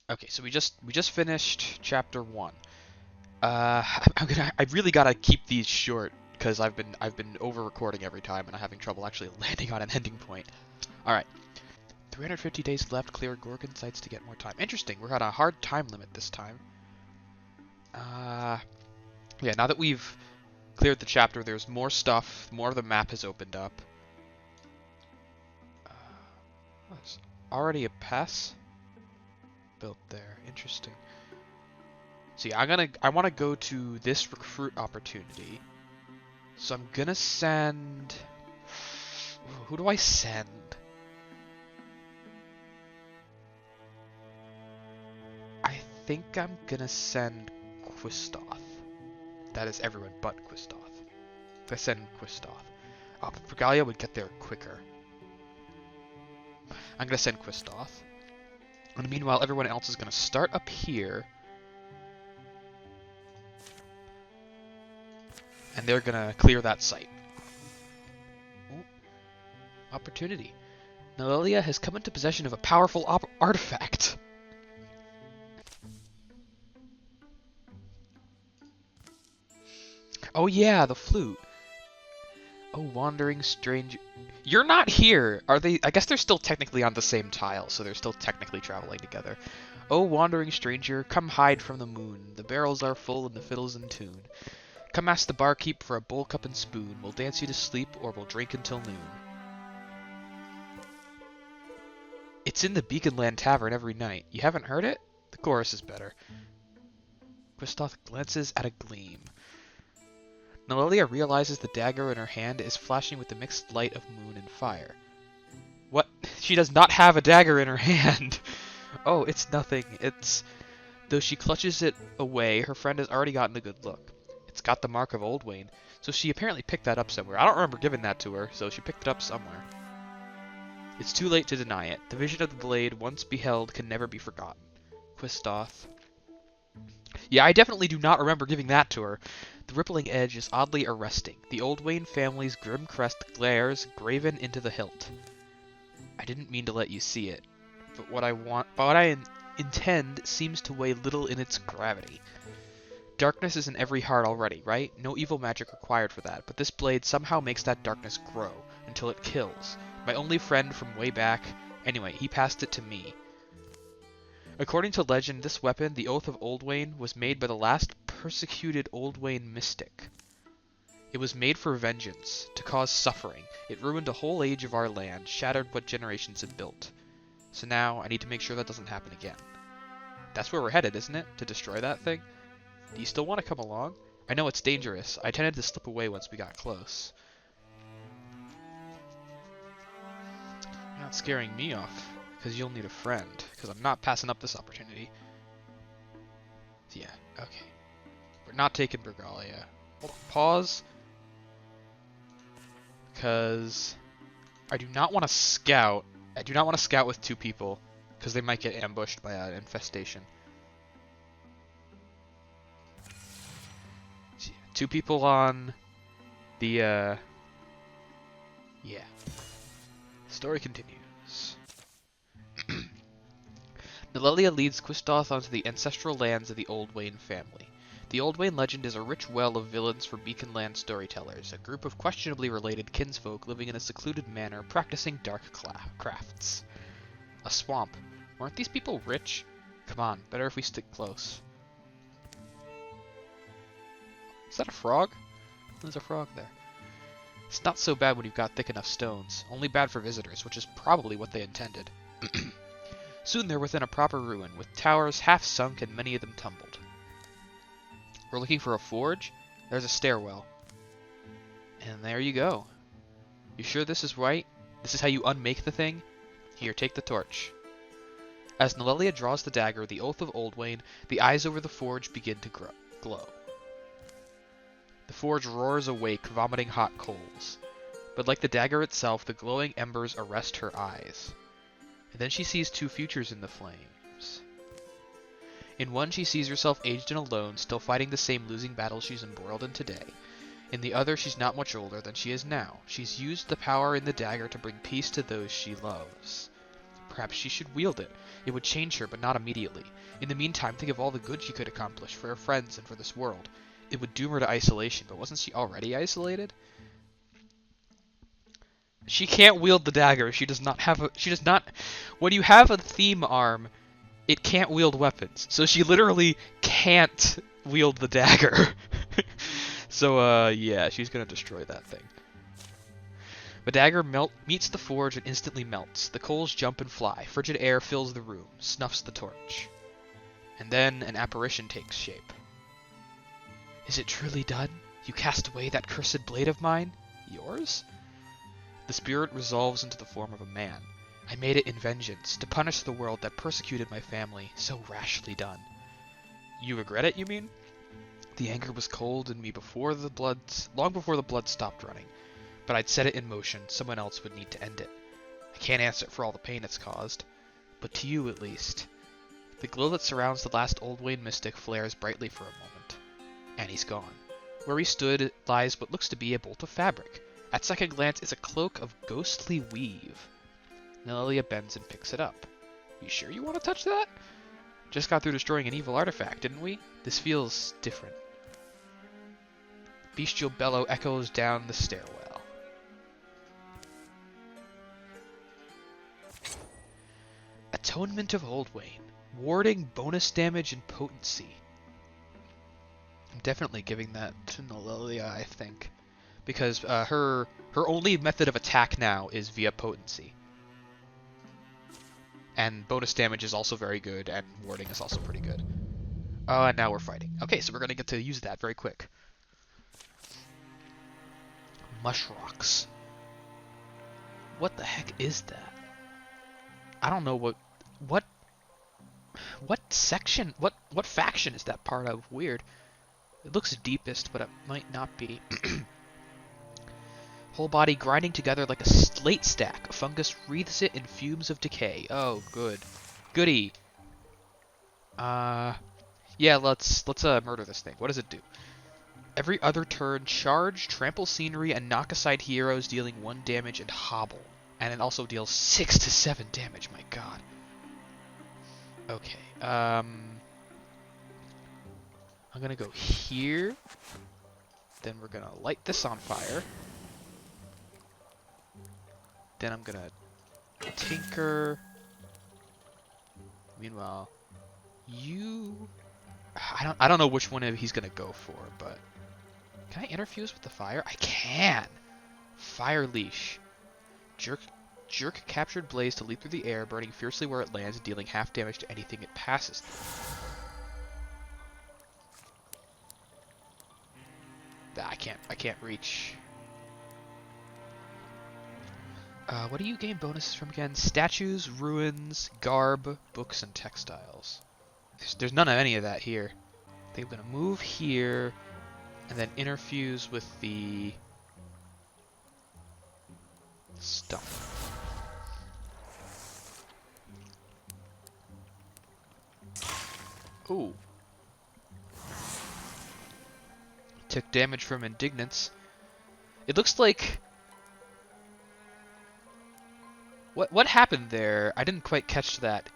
Okay, so we just finished chapter 1. I really gotta keep these short because I've been over recording every time and I'm having trouble actually landing on an ending point. All right, 350 days left. Clear Gorgon sites to get more time. Interesting. We're on a hard time limit this time. Uh, yeah. Now that we've cleared the chapter, there's more stuff. More of the map has opened up. Uh, there's already a pass built there. Interesting. See, I want to go to this recruit opportunity. So I'm gonna send. Who do I send? I think I'm gonna send Quistoth. That is everyone but Quistoth. If I send Quistoth. Oh, but Regalia would get there quicker. I'm gonna send Quistoth. And meanwhile, everyone else is gonna start up here. And they're gonna clear that site. Ooh, opportunity. Nelelia has come into possession of a powerful artifact. Oh yeah, the flute. Oh, wandering stranger. You're not here! Are they? I guess they're still technically on the same tile, so they're still technically traveling together. Oh, wandering stranger, come hide from the moon. The barrels are full and the fiddle's in tune. Come ask the barkeep for a bowl, cup, and spoon. We'll dance you to sleep, or we'll drink until noon. It's in the Beaconland Tavern every night. You haven't heard it? The chorus is better. Quistoth glances at a gleam. Nelelia realizes the dagger in her hand is flashing with the mixed light of moon and fire. What? She does not have a dagger in her hand! Oh, it's nothing. It's... Though she clutches it away, her friend has already gotten a good look. It's got the mark of Old Wayne, so she apparently picked that up somewhere. I don't remember giving that to her, so she picked it up somewhere. It's too late to deny it. The vision of the blade, once beheld, can never be forgotten. Quistoth. Yeah, I definitely do not remember giving that to her. The rippling edge is oddly arresting. The Old Wayne family's grim crest glares, graven into the hilt. I didn't mean to let you see it, but what I intend seems to weigh little in its gravity. Darkness is in every heart already, right? No evil magic required for that, but this blade somehow makes that darkness grow, until it kills. My only friend from way back... Anyway, he passed it to me. According to legend, this weapon, the Oath of Old Wayne, was made by the last persecuted Old Wayne mystic. It was made for vengeance, to cause suffering. It ruined a whole age of our land, shattered what generations had built. So now, I need to make sure that doesn't happen again. That's where we're headed, isn't it? To destroy that thing? Do you still want to come along? I know it's dangerous. I tended to slip away once we got close. You're not scaring me off, because you'll need a friend, because I'm not passing up this opportunity. So yeah, okay. We're not taking Regalia. Hold on, pause. Because I do not want to scout. I do not want to scout with two people, because they might get ambushed by an infestation. So yeah, two people on the, yeah. Story continues. Nelelia leads Quistoth onto the ancestral lands of the Old Wayne family. The Old Wayne legend is a rich well of villains for Beaconland storytellers, a group of questionably related kinsfolk living in a secluded manner practicing dark crafts. A swamp. Weren't these people rich? Come on, better if we stick close. Is that a frog? There's a frog there. It's not so bad when you've got thick enough stones, only bad for visitors, which is probably what they intended. Soon they're within a proper ruin, with towers half sunk and many of them tumbled. We're looking for a forge? There's a stairwell. And there you go. You sure this is right? This is how you unmake the thing? Here, take the torch. As Nelelia draws the dagger, the Oath of Old Wayne, the eyes over the forge begin to glow. The forge roars awake, vomiting hot coals. But like the dagger itself, the glowing embers arrest her eyes. And then she sees two futures in the flames. In one, she sees herself aged and alone, still fighting the same losing battles she's embroiled in today. In the other, she's not much older than she is now. She's used the power in the dagger to bring peace to those she loves. Perhaps she should wield it. It would change her, but not immediately. In the meantime, think of all the good she could accomplish for her friends and for this world. It would doom her to isolation, but wasn't she already isolated? She can't wield the dagger. She does not have a... She does not... When you have a theme arm, it can't wield weapons. So she literally can't wield the dagger. So, yeah, she's gonna destroy that thing. The dagger meets the forge and instantly melts. The coals jump and fly. Frigid air fills the room, snuffs the torch. And then an apparition takes shape. Is it truly done? You cast away that cursed blade of mine? Yours? The spirit resolves into the form of a man. I made it in vengeance, to punish the world that persecuted my family, so rashly done. You regret it, you mean? The anger was cold in me long before the blood stopped running. But I'd set it in motion, someone else would need to end it. I can't answer for all the pain it's caused, but to you at least. The glow that surrounds the last Old Wayne mystic flares brightly for a moment. And he's gone. Where he stood lies what looks to be a bolt of fabric. At second glance, it's a cloak of ghostly weave. Lilia bends and picks it up. You sure you want to touch that? Just got through destroying an evil artifact, didn't we? This feels different. Bestial bellow echoes down the stairwell. Atonement of Old Wayne. Warding bonus damage and potency. I'm definitely giving that to Lilia, I think. Because her only method of attack now is via potency. And bonus damage is also very good, and warding is also pretty good. And now we're fighting. Okay, so we're going to get to use that very quick. Mushrocks. What the heck is that? I don't know what section, what faction is that part of? Weird. It looks deepest, but it might not be. Whole body grinding together like a slate stack. A fungus wreathes it in fumes of decay. Oh, good. Goody. Yeah, let's murder this thing. What does it do? Every other turn, charge, trample scenery, and knock aside heroes, dealing 1 damage and hobble. And it also deals 6 to 7 damage, my god. Okay, I'm gonna go here. Then we're gonna light this on fire. Then I'm gonna tinker. Meanwhile, I don't know which one he's gonna go for, but can I interfuse with the fire? I can. Fire leash. Jerk captured blaze to leap through the air, burning fiercely where it lands, dealing half damage to anything it passes through. I can't reach. What do you gain bonuses from again? Statues, ruins, garb, books, and textiles. There's none of any of that here. I think I'm gonna move here, and then interfuse with the stuff. Ooh. Took damage from Indignance. It looks like... What happened there? I didn't quite catch that.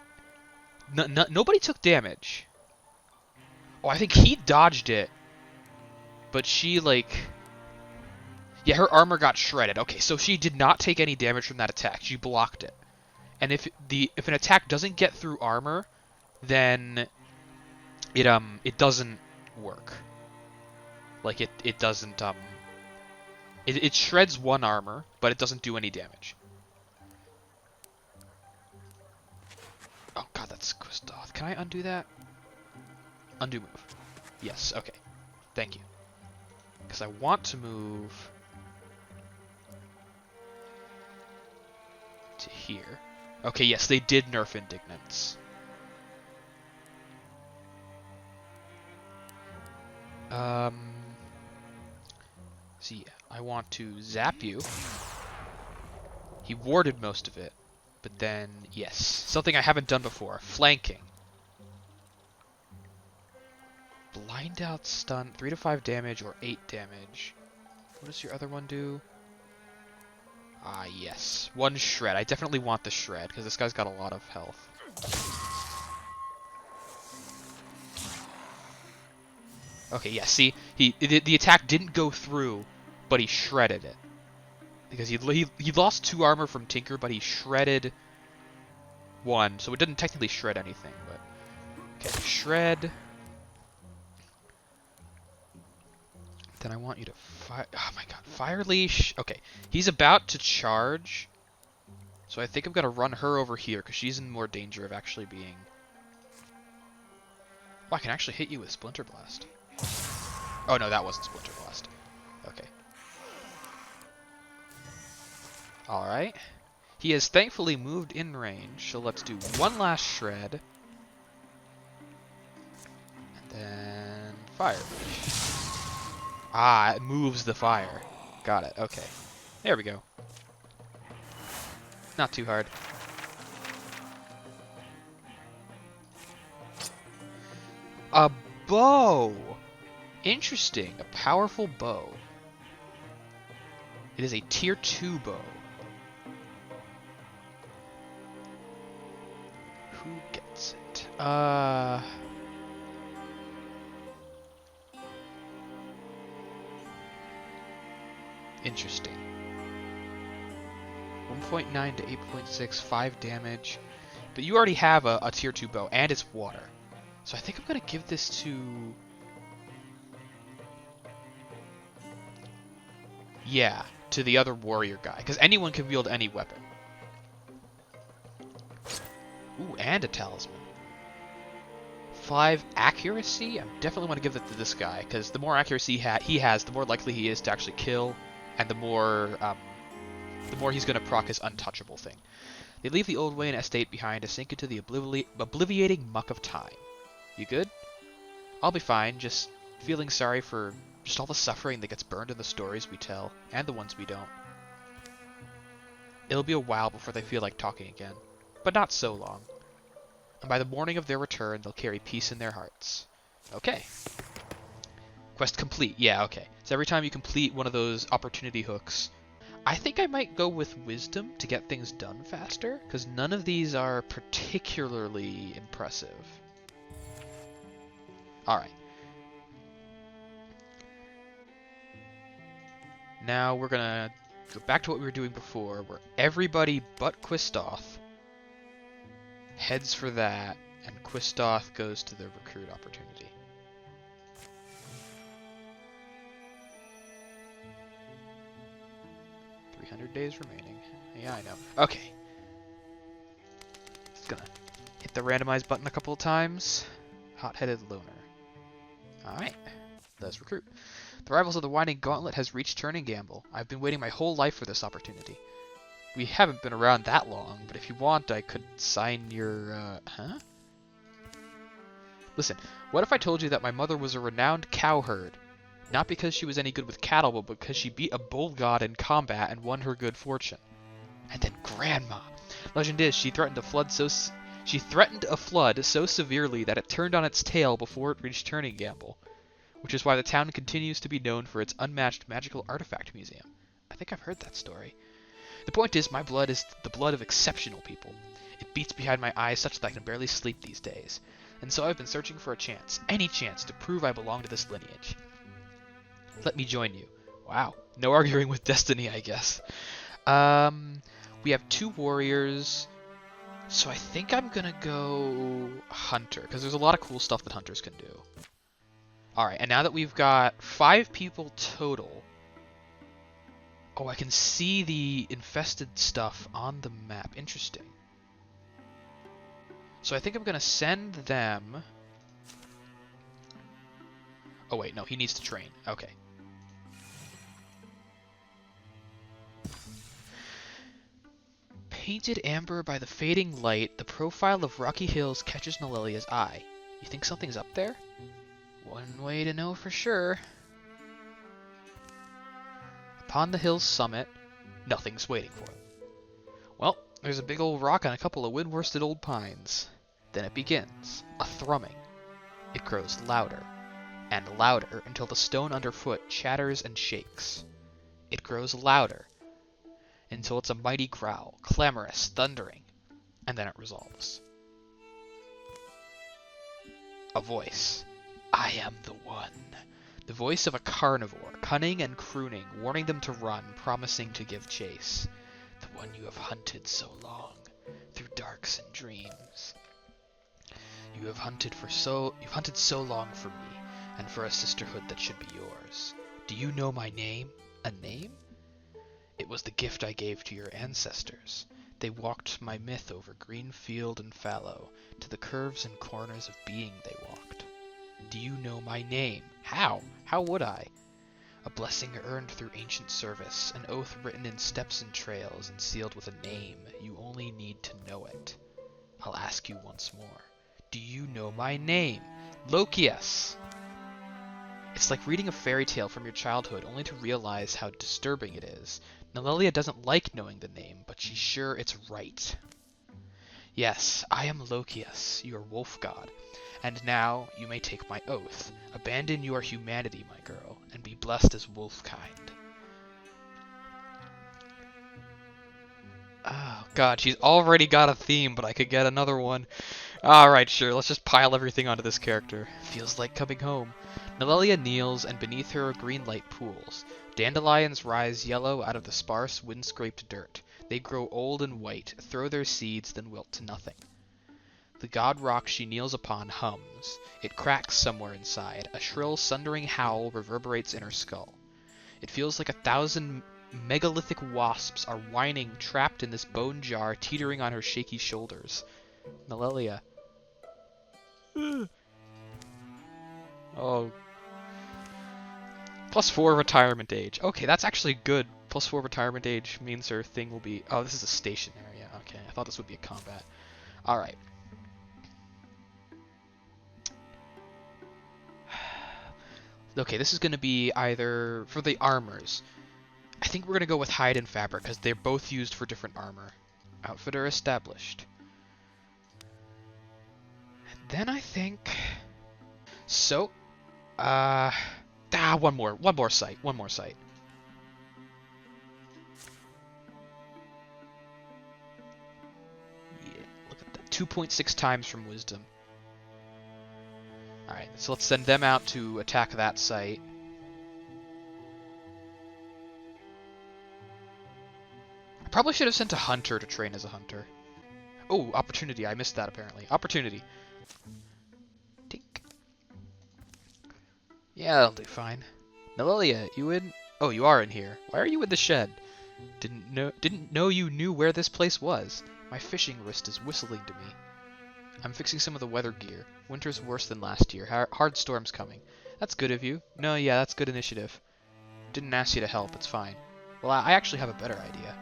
Nobody took damage. Oh, I think he dodged it. But she, like... Yeah, her armor got shredded. Okay, so she did not take any damage from that attack. She blocked it. And if an attack doesn't get through armor, then it doesn't work. Like it doesn't it shreds 1 armor, but it doesn't do any damage. Oh god, that's Kristoff. Can I undo that? Undo move. Yes, okay. Thank you. Because I want to move to here. Okay, yes, they did nerf Indignance. So yeah, I want to zap you. He warded most of it. But then, yes, something I haven't done before. Flanking. Blind out stun, 3 to 5 damage or 8 damage. What does your other one do? Ah, yes. One shred. I definitely want the shred, because this guy's got a lot of health. Okay, yeah, see? The attack didn't go through, but he shredded it. Because he lost 2 armor from Tinker, but he shredded 1, so it didn't technically shred anything, but... Okay, shred. Then I want you to fire... Oh my god, Fire Leash. Okay, he's about to charge, so I think I'm going to run her over here, because she's in more danger of actually being... Oh, I can actually hit you with Splinter Blast. Oh no, that wasn't Splinter Blast. Okay. Alright. He has thankfully moved in range, so let's do one last shred. And then Fire Leash. Ah, it moves the fire. Got it, okay. There we go. Not too hard. A bow! Interesting, a powerful bow. It is a tier 2 bow. Who gets it? Interesting. 1.9 to 8.6, 5 damage. But you already have a tier 2 bow, and it's water. So I think I'm going to give this to... Yeah, to the other warrior guy, because anyone can wield any weapon. Ooh, and a talisman. 5 accuracy? I definitely want to give that to this guy, because the more accuracy he has, the more likely he is to actually kill, and the more he's going to proc his untouchable thing. They leave the old way and estate behind to sink into the obliviating muck of time. You good? I'll be fine, just feeling sorry for just all the suffering that gets burned in the stories we tell, and the ones we don't. It'll be a while before they feel like talking again, but not so long. And by the morning of their return, they'll carry peace in their hearts. Okay. Quest complete. Yeah, okay. So every time you complete one of those opportunity hooks, I think I might go with wisdom to get things done faster, because none of these are particularly impressive. Alright. Now we're gonna go back to what we were doing before, where everybody but Quistoth heads for that, and Quistoth goes to the recruit opportunity. Days remaining. Yeah, I know. Okay. Just gonna hit the randomize button a couple of times. Hot-headed loner. Alright. Let's recruit. The Rivals of the Winding Gauntlet has reached Turning Gamble. I've been waiting my whole life for this opportunity. We haven't been around that long, but if you want, I could sign your, huh? Listen, what if I told you that my mother was a renowned cowherd? Not because she was any good with cattle, but because she beat a bull god in combat and won her good fortune. And then Grandma. Legend is, she threatened a flood so severely that it turned on its tail before it reached Turning Gamble, which is why the town continues to be known for its unmatched magical artifact museum. I think I've heard that story. The point is, my blood is the blood of exceptional people. It beats behind my eyes such that I can barely sleep these days. And so I've been searching for a chance, any chance, to prove I belong to this lineage. Let me join you. Wow. No arguing with destiny, I guess. We have 2 warriors, so I think I'm gonna go hunter, because there's a lot of cool stuff that hunters can do. Alright, and now that we've got 5 people total... Oh, I can see the infested stuff on the map. Interesting. So I think I'm gonna send them... Oh wait, no, he needs to train. Okay. Painted amber by the fading light, the profile of rocky hills catches Nolelia's eye. You think something's up there? One way to know for sure. Upon the hill's summit, nothing's waiting for it. Well, there's a big old rock and a couple of wind-worsted old pines. Then it begins, a thrumming. It grows louder and louder until the stone underfoot chatters and shakes. It grows louder until it's a mighty growl, clamorous, thundering, and then it resolves. A voice. I am the one. The voice of a carnivore, cunning and crooning, warning them to run, promising to give chase. The one you have hunted so long, through darks and dreams. You've hunted so long for me, and for a sisterhood that should be yours. Do you know my name? A name? It was the gift I gave to your ancestors. They walked my myth over green field and fallow, to the curves and corners of being they walked. Do you know my name? How? How would I? A blessing earned through ancient service, an oath written in steps and trails, and sealed with a name. You only need to know it. I'll ask you once more. Do you know my name? Lokius! It's like reading a fairy tale from your childhood, only to realize how disturbing it is. Nelelia doesn't like knowing the name, but she's sure it's right. Yes, I am Lokius, your wolf god. And now you may take my oath. Abandon your humanity, my girl, and be blessed as wolfkind. Oh god, she's already got a theme, but I could get another one. Alright, sure, let's just pile everything onto this character. Feels like coming home. Nelelia kneels, and beneath her green light pools. Dandelions rise yellow out of the sparse, wind-scraped dirt. They grow old and white, throw their seeds, then wilt to nothing. The god rock she kneels upon hums. It cracks somewhere inside. A shrill, sundering howl reverberates in her skull. It feels like 1,000 megalithic wasps are whining, trapped in this bone jar, teetering on her shaky shoulders. Nelelia. Oh. +4 retirement age. Okay, that's actually good. +4 retirement age means her thing will be... Oh, this is a station area. Okay, I thought this would be a combat. Alright. Okay, this is going to be either... For the armors. I think we're going to go with hide and fabric, because they're both used for different armor. Outfitter established. And then I think... So... one more site. Yeah, look at that. 2.6 times from wisdom. Alright, so let's send them out to attack that site. I probably should have sent a hunter to train as a hunter. Oh, opportunity. I missed that apparently. Opportunity. Tink. Yeah, that'll do fine. Nelelia, you in? Oh, you are in here. Why are you in the shed? Didn't know you knew where this place was. My fishing wrist is whistling to me. I'm fixing some of the weather gear. Winter's worse than last year. Hard storm's coming. That's good of you. No, yeah, that's good initiative. Didn't ask you to help. It's fine. Well, I actually have a better idea.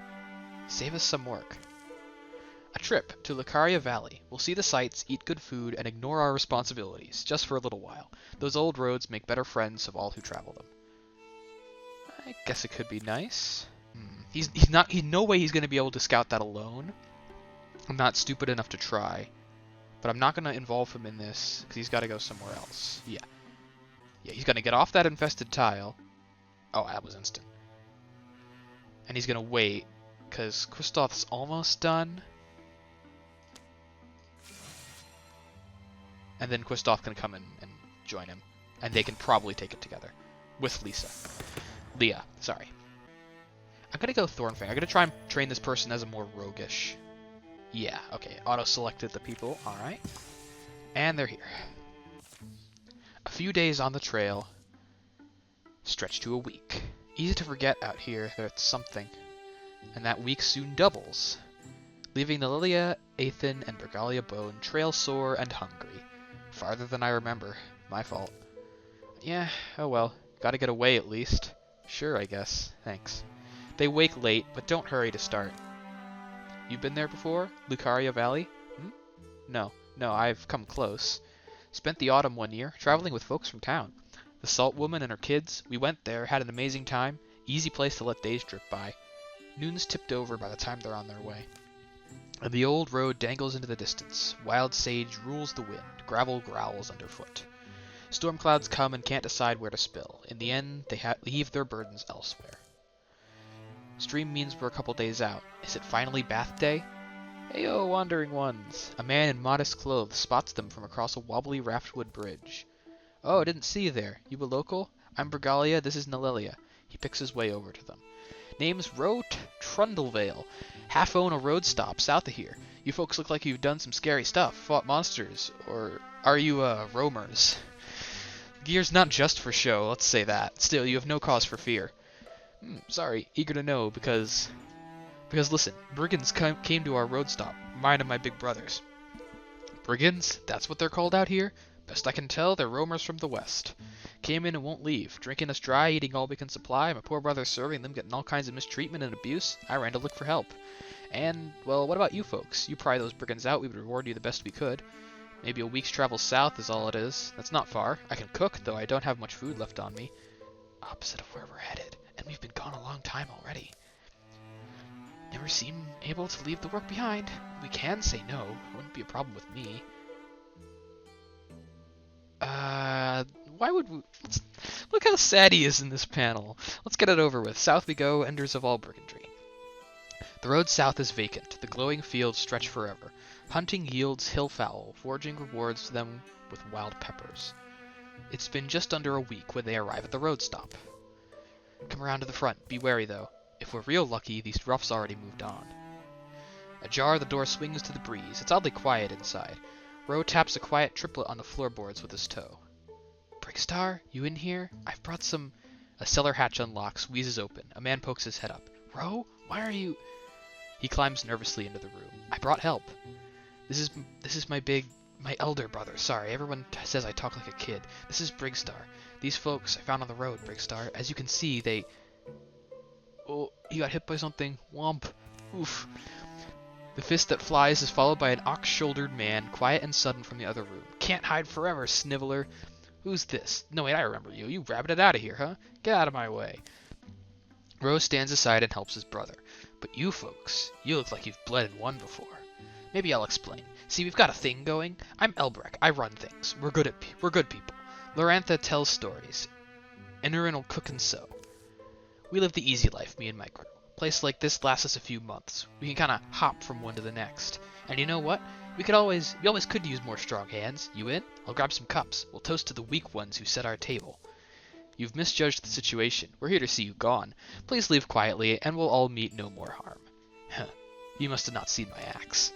Save us some work. A trip to Lucaria Valley. We'll see the sights, eat good food, and ignore our responsibilities, just for a little while. Those old roads make better friends of all who travel them. I guess it could be nice. He's no way he's going to be able to scout that alone. I'm not stupid enough to try. But I'm not going to involve him in this, because he's got to go somewhere else. Yeah. Yeah, he's going to get off that infested tile. Oh, that was instant. And he's going to wait, because Kristoff's almost done. And then Kristoff can come in and join him. And they can probably take it together. With Leah, sorry. I'm going to go Thornfang. I'm going to try and train this person as a more roguish. Yeah, okay. Auto-selected the people. Alright. And they're here. A few days on the trail. Stretch to a week. Easy to forget out here that it's something. And that week soon doubles. Leaving Nelelia, Athen, and Bergalia Bone trail sore and hungry. Farther than I remember. My fault. Yeah, oh well. Gotta get away at least. Sure, I guess. Thanks. They wake late, but don't hurry to start. You've been there before? Lucaria Valley? No, I've come close. Spent the autumn one year, traveling with folks from town. The Salt Woman and her kids, we went there, had an amazing time. Easy place to let days drip by. Noon's tipped over by the time they're on their way. And the old road dangles into the distance. Wild sage rules the wind, gravel growls underfoot. Storm clouds come and can't decide where to spill. In the end, they leave their burdens elsewhere. Stream means we're a couple days out. Is it finally bath day? Heyo, wandering ones. A man in modest clothes spots them from across a wobbly raftwood bridge. Oh, I didn't see you there. You a local? I'm Brigalia, this is Nelelia. He picks his way over to them. Name's Trundlevale. Half own a road stop south of here. You folks look like you've done some scary stuff, fought monsters, or are you, roamers? Gear's not just for show, let's say that. Still, you have no cause for fear. Sorry, eager to know, because listen, brigands came to our road stop, mine and my big brothers. Brigands? That's what they're called out here? Best I can tell, they're roamers from the west. Came in and won't leave, drinking us dry, eating all we can supply, my poor brother serving them, getting all kinds of mistreatment and abuse. I ran to look for help. And, well, what about you folks? You pry those brigands out, we would reward you the best we could. Maybe a week's travel south is all it is. That's not far. I can cook, though I don't have much food left on me. Opposite of where we're headed, and we've been gone a long time already. Never seem able to leave the work behind. We can say no. It wouldn't be a problem with me. Why would we... Look how sad he is in this panel. Let's get it over with. South we go, enders of all brigandry. The road south is vacant. The glowing fields stretch forever. Hunting yields hillfowl. Foraging rewards them with wild peppers. It's been just under a week when they arrive at the road stop. Come around to the front. Be wary, though. If we're real lucky, these roughs already moved on. Ajar, the door swings to the breeze. It's oddly quiet inside. Ro taps a quiet triplet on the floorboards with his toe. Brickstar, you in here? I've brought some... A cellar hatch unlocks, wheezes open. A man pokes his head up. Ro, why are you... He climbs nervously into the room. I brought help. This is my elder brother. Sorry, everyone says I talk like a kid. This is Brigstar. These folks I found on the road, Brigstar. As you can see, they... Oh, he got hit by something. Womp. Oof. The fist that flies is followed by an ox-shouldered man, quiet and sudden from the other room. Can't hide forever, sniveler. Who's this? No, wait, I remember you. You rabbited out of here, huh? Get out of my way. Rose stands aside and helps his brother. But you folks, you look like you've bled and won before. Maybe I'll explain. See, we've got a thing going. I'm Elbrek. I run things. We're good people. Lorantha tells stories. Enurin'll cook and sew. We live the easy life, me and my crew. Place like this lasts us a few months. We can kind of hop from one to the next. And you know what? We always could use more strong hands. You in? I'll grab some cups. We'll toast to the weak ones who set our table. You've misjudged the situation. We're here to see you gone. Please leave quietly, and we'll all meet no more harm. Huh. You must have not seen my axe.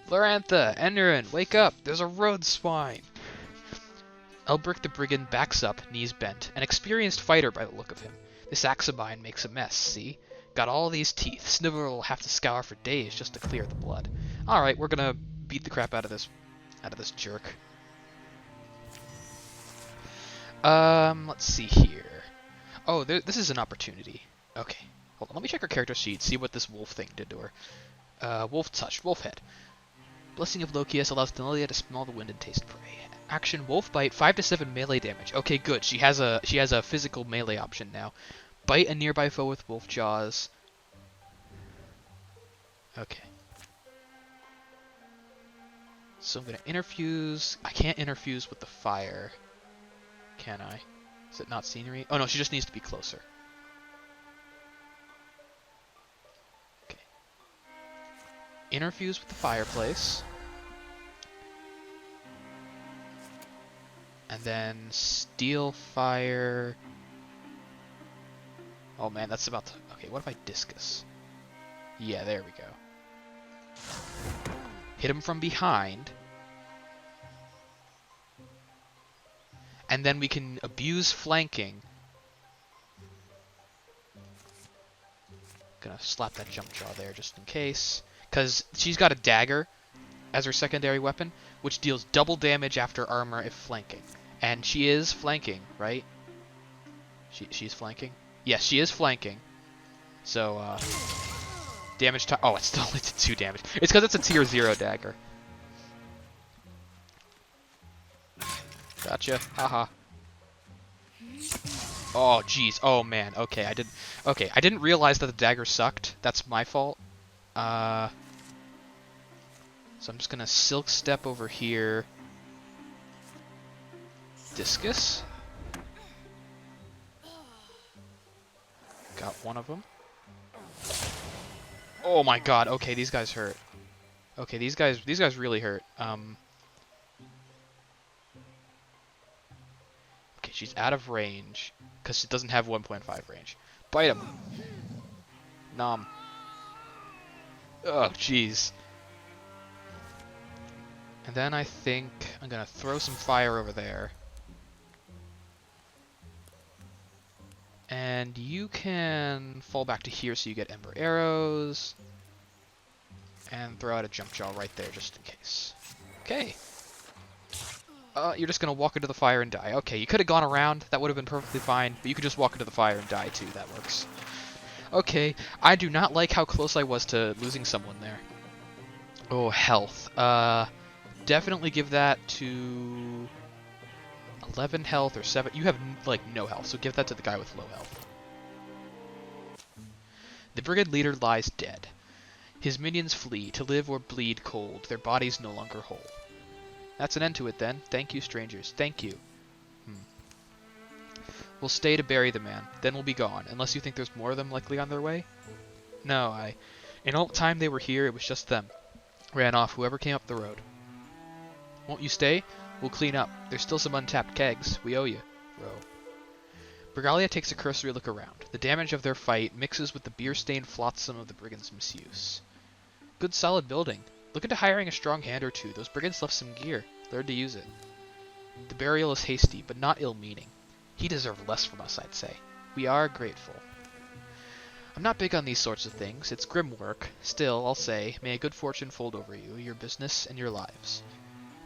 Lorantha, Enurin, wake up! There's a road swine! Elbrick the Brigand backs up, knees bent, an experienced fighter by the look of him. This axe of mine makes a mess, see? Got all these teeth. Sniveler will have to scour for days just to clear the blood. Alright, we're gonna beat the crap out of this jerk. Let's see here. Oh, this is an opportunity. Okay. Hold on, let me check her character sheet, see what this wolf thing did to her. Wolf touch, wolf head. Blessing of Lokius allows Denelia to smell the wind and taste prey. Action, wolf bite, 5 to 7 melee damage. Okay, good. She has a physical melee option now. Bite a nearby foe with wolf jaws. Okay. So I'm gonna interfuse. I can't interfuse with the fire. Can I? Is it not scenery? Oh no, she just needs to be closer. Okay. Interfuse with the fireplace. And then steel fire. Oh man, that's about to... Okay, what if I discus? Yeah, there we go. Hit him from behind. And then we can abuse flanking. Gonna slap that jump jaw there just in case. Because she's got a dagger as her secondary weapon, which deals double damage after armor if flanking. And she is flanking, right? She's flanking? Yes, she is flanking. So, damage to... Oh, it's still only to 2 damage. It's because it's a tier 0 dagger. Gotcha. Haha. Oh, jeez. Oh, man. Okay, I didn't realize that the dagger sucked. That's my fault. So I'm just gonna silk step over here. Discus. Got one of them. Oh my god, okay, these guys hurt. Okay, these guys really hurt. Okay, she's out of range, because she doesn't have 1.5 range. Bite him! Nom. Oh, jeez. And then I think I'm gonna throw some fire over there. And you can fall back to here so you get ember arrows. And throw out a jump jaw right there just in case. Okay. You're just gonna walk into the fire and die. Okay, you could have gone around. That would have been perfectly fine. But you could just walk into the fire and die too. That works. Okay, I do not like how close I was to losing someone there. Oh, health. Definitely give that to 11 health or 7. You have, like, no health, so give that to the guy with low health. The brigade leader lies dead. His minions flee, to live or bleed cold, their bodies no longer whole. That's an end to it, then. Thank you, strangers. Thank you. We'll stay to bury the man, then we'll be gone, unless you think there's more of them likely on their way? No, in all the time they were here, it was just them. Ran off whoever came up the road. Won't you stay? We'll clean up. There's still some untapped kegs. We owe you. Row. Brigalia takes a cursory look around. The damage of their fight mixes with the beer-stained flotsam of the brigands' misuse. Good solid building. Look into hiring a strong hand or two. Those brigands left some gear. Learn to use it. The burial is hasty, but not ill-meaning. He deserved less from us, I'd say. We are grateful. I'm not big on these sorts of things. It's grim work. Still, I'll say, may a good fortune fold over you, your business, and your lives.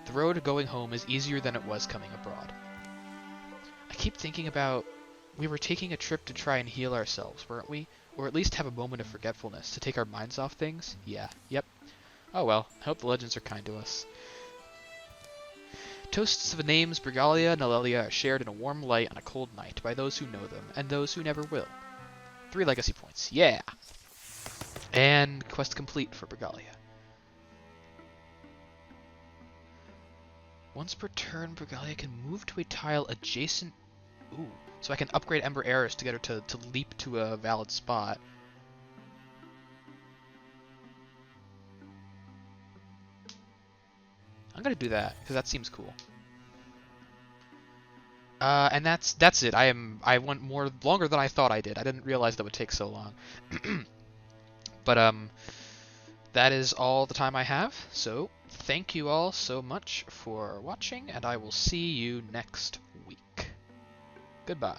The road going home is easier than it was coming abroad. I keep thinking about... We were taking a trip to try and heal ourselves, weren't we? Or at least have a moment of forgetfulness, to take our minds off things? Yeah, yep. Oh well, I hope the legends are kind to us. Toasts of the names Brigalia and Alelia are shared in a warm light on a cold night by those who know them, and those who never will. 3 legacy points, yeah! And quest complete for Brigalia. Once per turn, Brigalia can move to a tile adjacent... Ooh, so I can upgrade Ember Arrows to get her to leap to a valid spot. I'm gonna do that, because that seems cool. And that's it. I went longer than I thought I did. I didn't realize that would take so long. But that is all the time I have. So thank you all so much for watching, and I will see you next week. Goodbye.